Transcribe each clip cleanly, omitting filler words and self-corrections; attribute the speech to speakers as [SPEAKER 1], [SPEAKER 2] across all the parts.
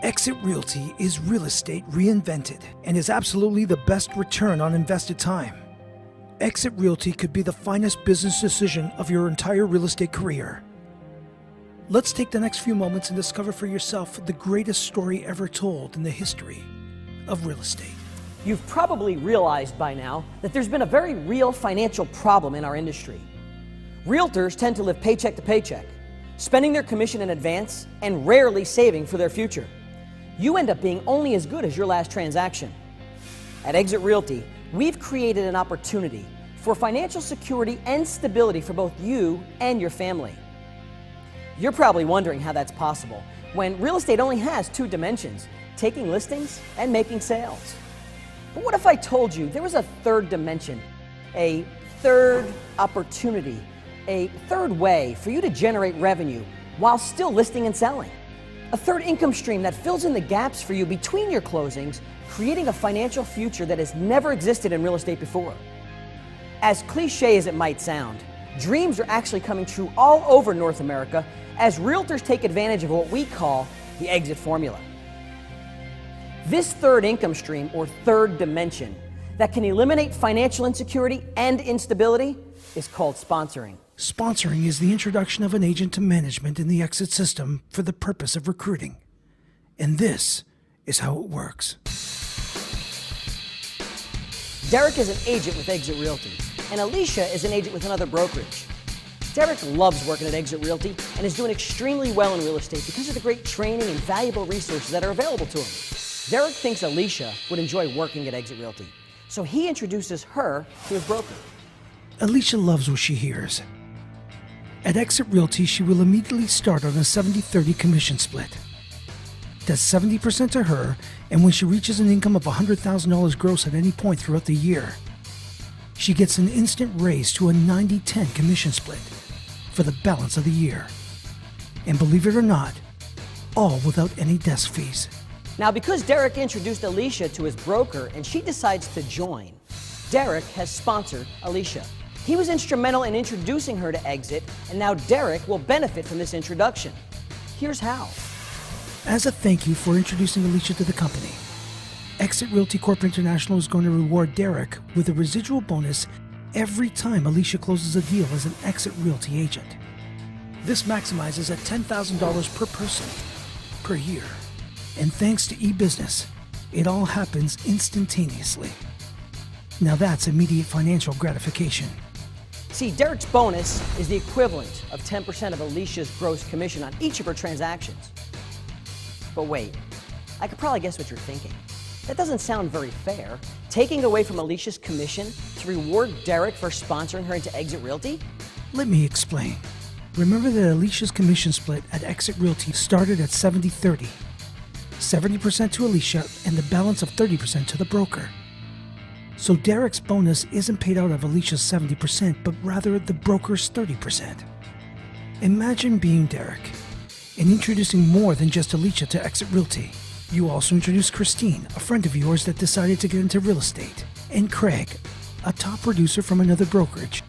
[SPEAKER 1] Exit Realty is real estate reinvented and is absolutely the best return on invested time. Exit Realty could be the finest business decision of your entire real estate career. Let's take the next few moments and discover for yourself the greatest story ever told in the history of real estate.
[SPEAKER 2] You've probably realized by now that there's been a very real financial problem in our industry. Realtors tend to live paycheck to paycheck, spending their commission in advance and rarely saving for their future. You end up being only as good as your last transaction. At Exit Realty, we've created an opportunity for financial security and stability for both you and your family. You're probably wondering how that's possible when real estate only has two dimensions, taking listings and making sales. But what if I told you there was a third dimension, a third opportunity, a third way for you to generate revenue while still listing and selling? A third income stream that fills in the gaps for you between your closings, creating a financial future that has never existed in real estate before. As cliche as it might sound, dreams are actually coming true all over North America as realtors take advantage of what we call the exit formula. This third income stream, or third dimension, that can eliminate financial insecurity and instability is called sponsoring.
[SPEAKER 1] Sponsoring is the introduction of an agent to management in the exit system for the purpose of recruiting. And this is how it works.
[SPEAKER 2] Derek is an agent with Exit Realty, and Alicia is an agent with another brokerage. Derek loves working at Exit Realty and is doing extremely well in real estate because of the great training and valuable resources that are available to him. Derek thinks Alicia would enjoy working at Exit Realty, so he introduces her to his broker.
[SPEAKER 1] Alicia loves what she hears. At Exit Realty, she will immediately start on a 70-30 commission split. That's 70% to her, and when she reaches an income of $100,000 gross at any point throughout the year, she gets an instant raise to a 90-10 commission split for the balance of the year. And believe it or not, all without any desk fees.
[SPEAKER 2] Now, because Derek introduced Alicia to his broker and she decides to join, Derek has sponsored Alicia. He was instrumental in introducing her to Exit, and now Derek will benefit from this introduction. Here's how.
[SPEAKER 1] As a thank you for introducing Alicia to the company, Exit Realty Corp International is going to reward Derek with a residual bonus every time Alicia closes a deal as an Exit Realty agent. This maximizes at $10,000 per person per year. And thanks to eBusiness, it all happens instantaneously. Now that's immediate financial gratification.
[SPEAKER 2] See, Derek's bonus is the equivalent of 10% of Alicia's gross commission on each of her transactions. But wait, I could probably guess what you're thinking. That doesn't sound very fair. Taking away from Alicia's commission to reward Derek for sponsoring her into Exit Realty?
[SPEAKER 1] Let me explain. Remember that Alicia's commission split at Exit Realty started at 70-30. 70% to Alicia and the balance of 30% to the broker. So Derek's bonus isn't paid out of Alicia's 70%, but rather the broker's 30%. Imagine being Derek and introducing more than just Alicia to Exit Realty. You also introduced Christine, a friend of yours that decided to get into real estate, and Craig, a top producer from another brokerage,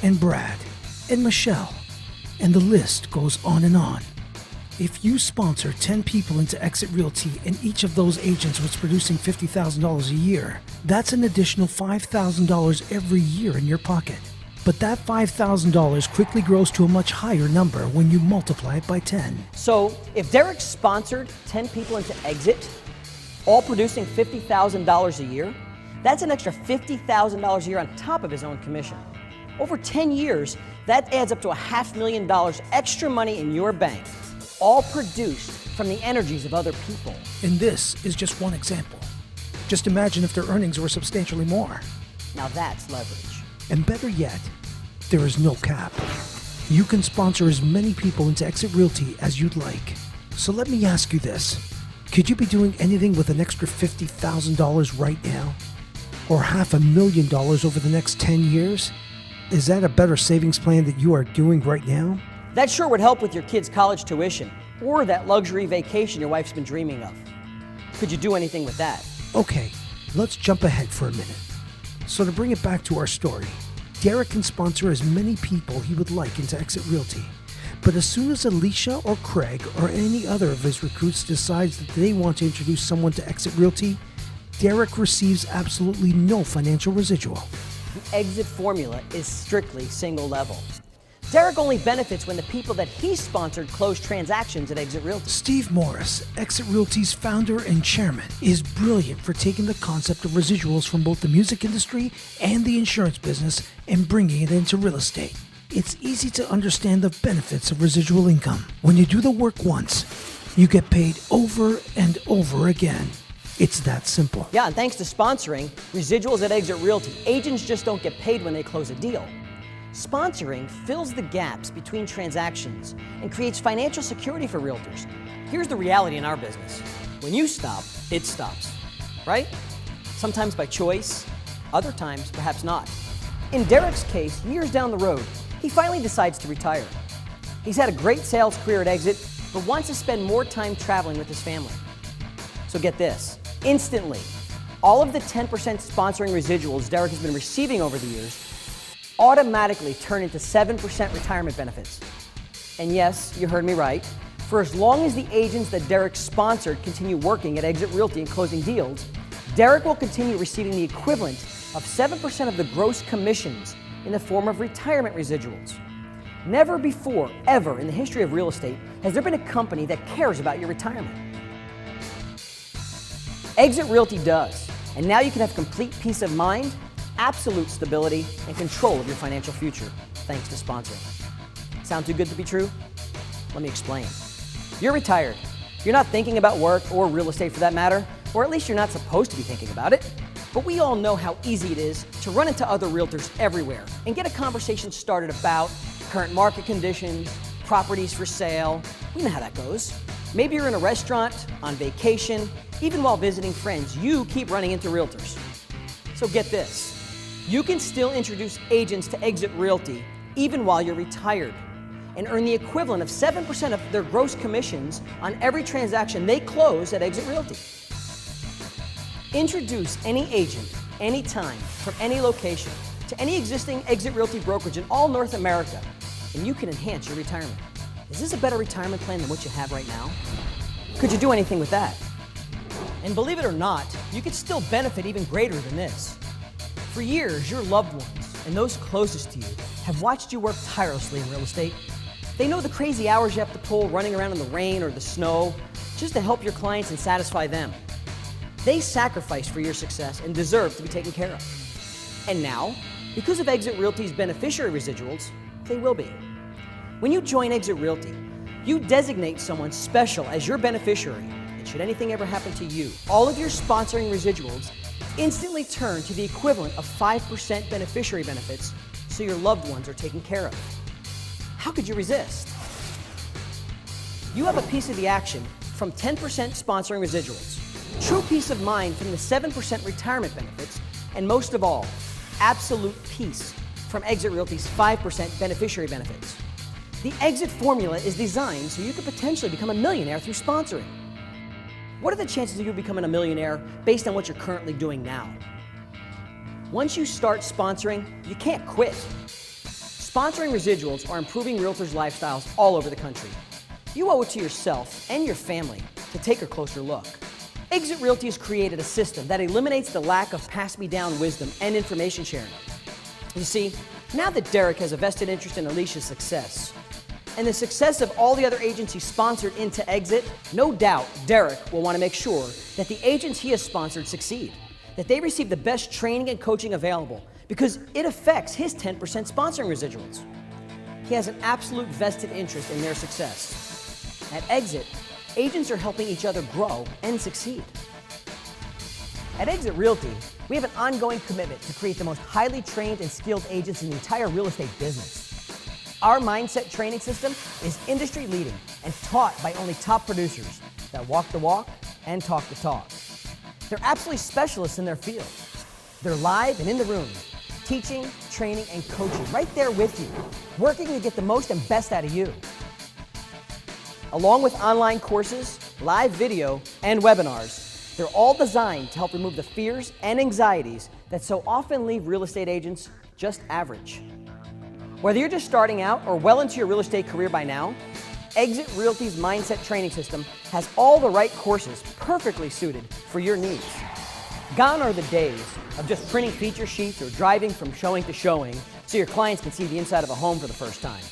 [SPEAKER 1] and Brad, and Michelle, and the list goes on and on. If you sponsor 10 people into Exit Realty and each of those agents was producing $50,000 a year, that's an additional $5,000 every year in your pocket. But that $5,000 quickly grows to a much higher number when you multiply it by 10.
[SPEAKER 2] So if Derek sponsored 10 people into Exit, all producing $50,000 a year, that's an extra $50,000 a year on top of his own commission. Over 10 years, that adds up to $500,000 extra money in your bank, all produced from the energies of other people.
[SPEAKER 1] And this is just one example. Just imagine if their earnings were substantially more.
[SPEAKER 2] Now that's leverage.
[SPEAKER 1] And better yet, there is no cap. You can sponsor as many people into Exit Realty as you'd like. So let me ask you this. Could you be doing anything with an extra $50,000 right now? Or $500,000 over the next 10 years? Is that a better savings plan that you are doing right now?
[SPEAKER 2] That sure would help with your kids' college tuition or that luxury vacation your wife's been dreaming of. Could you do anything with that?
[SPEAKER 1] Okay, let's jump ahead for a minute. So to bring it back to our story, Derek can sponsor as many people he would like into Exit Realty, But as soon as Alicia or Craig or any other of his recruits decides that they want to introduce someone to Exit Realty, Derek receives absolutely no financial residual.
[SPEAKER 2] The exit formula is strictly single level. Derek only benefits when the people that he sponsored close transactions at Exit Realty.
[SPEAKER 1] Steve Morris, Exit Realty's founder and chairman, is brilliant for taking the concept of residuals from both the music industry and the insurance business and bringing it into real estate. It's easy to understand the benefits of residual income. When you do the work once, you get paid over and over again. It's that simple.
[SPEAKER 2] Yeah, and thanks to sponsoring residuals at Exit Realty, agents just don't get paid when they close a deal. Sponsoring fills the gaps between transactions and creates financial security for realtors. Here's the reality in our business. When you stop, it stops, right? Sometimes by choice, other times perhaps not. In Derek's case, years down the road, he finally decides to retire. He's had a great sales career at Exit, but wants to spend more time traveling with his family. So get this, instantly, all of the 10% sponsoring residuals Derek has been receiving over the years automatically turn into 7% retirement benefits. And yes, you heard me right. For as long as the agents that Derek sponsored continue working at Exit Realty and closing deals, Derek will continue receiving the equivalent of 7% of the gross commissions in the form of retirement residuals. Never before, ever in the history of real estate has there been a company that cares about your retirement. Exit Realty does, and now you can have complete peace of mind, absolute stability, and control of your financial future, thanks to sponsoring. Sound too good to be true? Let me explain. You're retired. You're not thinking about work or real estate for that matter, or at least you're not supposed to be thinking about it. But we all know how easy it is to run into other realtors everywhere and get a conversation started about current market conditions, properties for sale. We know how that goes. Maybe you're in a restaurant, on vacation, even while visiting friends, you keep running into realtors. So get this. You can still introduce agents to Exit Realty even while you're retired and earn the equivalent of 7% of their gross commissions on every transaction they close at Exit Realty. Introduce any agent, anytime, from any location, to any existing Exit Realty brokerage in all North America, and you can enhance your retirement. Is this a better retirement plan than what you have right now? Could you do anything with that? And believe it or not, you could still benefit even greater than this. For years, your loved ones and those closest to you have watched you work tirelessly in real estate. They know the crazy hours you have to pull running around in the rain or the snow just to help your clients and satisfy them. They sacrifice for your success and deserve to be taken care of. And now, because of Exit Realty's beneficiary residuals, they will be. When you join Exit Realty, you designate someone special as your beneficiary, and should anything ever happen to you, all of your sponsoring residuals instantly turn to the equivalent of 5% beneficiary benefits, so your loved ones are taken care of. How could you resist? You have a piece of the action from 10% sponsoring residuals, true peace of mind from the 7% retirement benefits, and most of all, absolute peace from Exit Realty's 5% beneficiary benefits. The Exit formula is designed so you could potentially become a millionaire through sponsoring. What are the chances of you becoming a millionaire based on what you're currently doing now? Once you start sponsoring, you can't quit. Sponsoring residuals are improving realtors' lifestyles all over the country. You owe it to yourself and your family to take a closer look. Exit Realty has created a system that eliminates the lack of pass-me-down wisdom and information sharing. You see, now that Derek has a vested interest in Alicia's success, and the success of all the other agents he sponsored into Exit, no doubt Derek will want to make sure that the agents he has sponsored succeed, that they receive the best training and coaching available, because it affects his 10% sponsoring residuals. He has an absolute vested interest in their success. At Exit, agents are helping each other grow and succeed. At Exit Realty, we have an ongoing commitment to create the most highly trained and skilled agents in the entire real estate business. Our mindset training system is industry leading and taught by only top producers that walk the walk and talk the talk. They're absolutely specialists in their field. They're live and in the room, teaching, training, and coaching right there with you, working to get the most and best out of you. Along with online courses, live video, and webinars, they're all designed to help remove the fears and anxieties that so often leave real estate agents just average. Whether you're just starting out or well into your real estate career by now, Exit Realty's Mindset Training System has all the right courses perfectly suited for your needs. Gone are the days of just printing feature sheets or driving from showing to showing so your clients can see the inside of a home for the first time.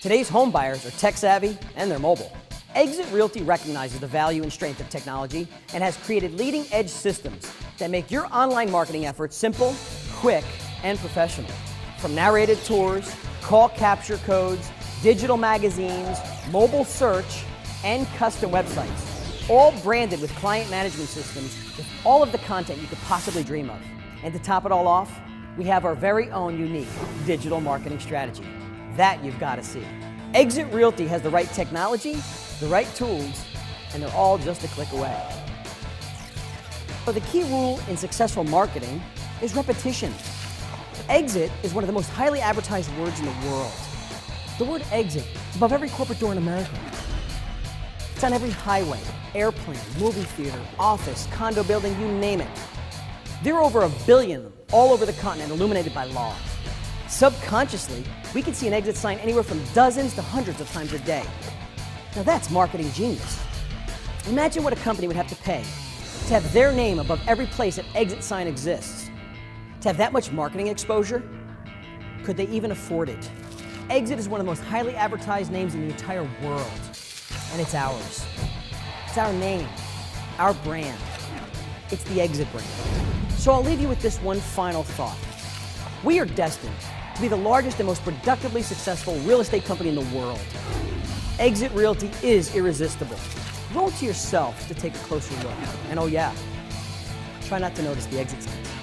[SPEAKER 2] Today's home buyers are tech savvy and they're mobile. Exit Realty recognizes the value and strength of technology and has created leading edge systems that make your online marketing efforts simple, quick, and professional. From narrated tours, call capture codes, digital magazines, mobile search, and custom websites, all branded with client management systems with all of the content you could possibly dream of. And to top it all off, we have our very own unique digital marketing strategy. That you've got to see. Exit Realty has the right technology, the right tools, and they're all just a click away. So the key rule in successful marketing is repetition. Exit is one of the most highly advertised words in the world. The word exit is above every corporate door in America. It's on every highway, airplane, movie theater, office, condo building, you name it. There are over 1 billion all over the continent illuminated by law. Subconsciously, we can see an exit sign anywhere from dozens to hundreds of times a day. Now that's marketing genius. Imagine what a company would have to pay to have their name above every place an exit sign exists. To have that much marketing exposure? Could they even afford it? Exit is one of the most highly advertised names in the entire world, and it's ours. It's our name, our brand. It's the Exit brand. So I'll leave you with this one final thought. We are destined to be the largest and most productively successful real estate company in the world. Exit Realty is irresistible. Roll to yourself to take a closer look. And oh yeah, try not to notice the exit signs.